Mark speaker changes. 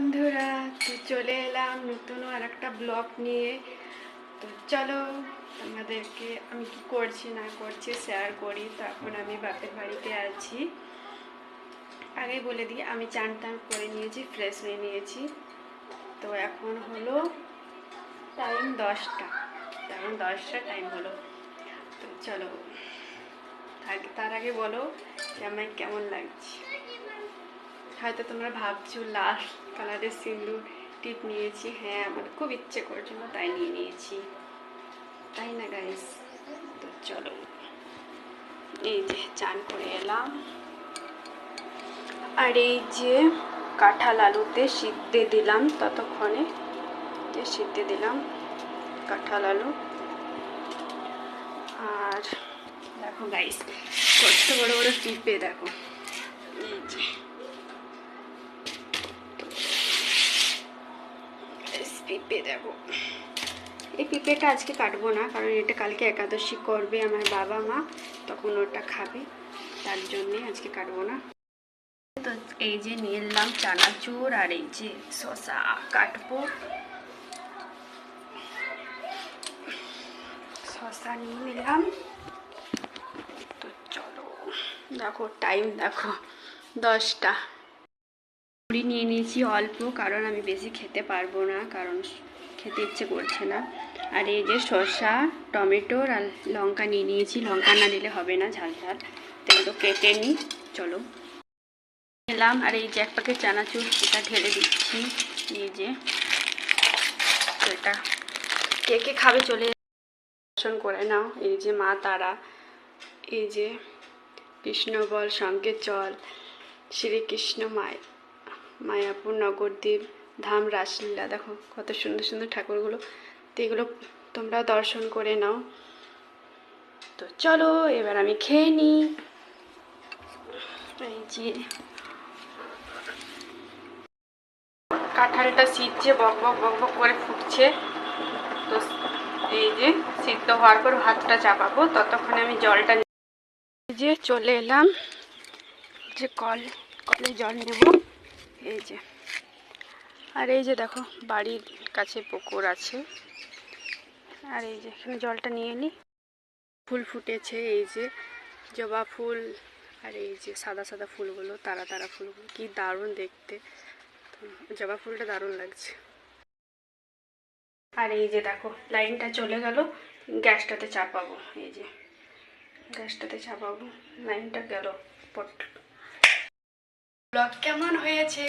Speaker 1: বন্ধুরা, তো চলে এলাম নতুন আর একটা ব্লগ নিয়ে। তো চলো তোমাদেরকে আমি কি করছি না করছি শেয়ার করি। তো এখন আমি বাপের বাড়িতে আছি। আগে বলে দিই, আমি চান টান করে নিয়েছি, ফ্রেশ হয়ে নিয়েছি। তো এখন হলো টাইম 10টা, এখন 10টা টাইম হলো। তো চলো তার আগে বলো যে আমায় কেমন লাগছে। হয়তো তোমরা ভাবছো লাল কালারের সিঁদুর টিপ নিয়েছি। হ্যাঁ, আমার খুব ইচ্ছে করছিল তাই নিয়ে নিয়েছি, তাই না গাইস? তো চলো, এই যে চান করে এলাম। আর এই যে কাঁঠাল আলুতে সিদ্ধে দিলাম, ততক্ষণে যে সিদ্ধে দিলাম কাঁঠাল আলু। আর দেখো গাইস, কত বড় বড় পিঁপে, দেখো এই যে পিঁপে। দেখো এই পিঁপেটা আজকে কাটবো না, কারণ এটা কালকে একাদশী করবে আমার বাবা মা, তখন ওটা খাবে, তার জন্যে আজকে কাটবো না। তো এই যে নিয়ে এলাম চানাচুর, আর এই যে শসা কাটবো। শসা নিয়ে নিলাম। তো চলো, দেখো টাইম দেখো 10টা। মুড়ি নিয়ে নিয়েছি অল্প, কারণ আমি বেশি খেতে পারবো না, কারণ খেতে ইচ্ছে করছে না। আর এই যে শসা, টমেটো আর লঙ্কা নিয়ে নিয়েছি। লঙ্কা না দিলে হবে না, ঝাল ঝাল, তো এগুলো কেটে নিই। চলো নিলাম। আর এই যে এক প্যাকেট চানাচুর, এটা ঢেলে দিচ্ছি। এই যে এটা কে কে খাবে চলে দর্শন করে নাও। এই যে মা তারা, এই যে কৃষ্ণবল, শঙ্কের শ্রীকৃষ্ণ মায়াপুর নগরদ্বীপ ধাম রাসলীলা, দেখো কত সুন্দর সুন্দর ঠাকুরগুলো। তো এগুলো তোমরা দর্শন করে নাও। তো চলো এবার আমি খেয়ে নিই। এই যে কাঁঠালটা সিদ্ধে বক বক বক বক করে ফুটছে। তো এই যে সিদ্ধ হওয়ার পর ভাতটা চাপাবো, ততক্ষণে আমি জলটা যে চলে এলাম, যে কলে জল নেব। এই যে, আর এই যে দেখো বাড়ির কাছে পুকুর আছে। আর এই যে এখানে জলটা নিয়ে নিই। ফুল ফুটেছে, এই যে জবা ফুল, আর এই যে সাদা সাদা ফুলগুলো, তারা তারা ফুলগুলো কি দারুণ দেখতে। জবা ফুলটা দারুণ লাগছে। আর এই যে দেখো লাইনটা চলে গেল, গ্যাসটাতে চাপাবো। এই যে গ্যাসটাতে চাপাবো, লাইনটা গেল। ব্লগ কেমন হয়েছে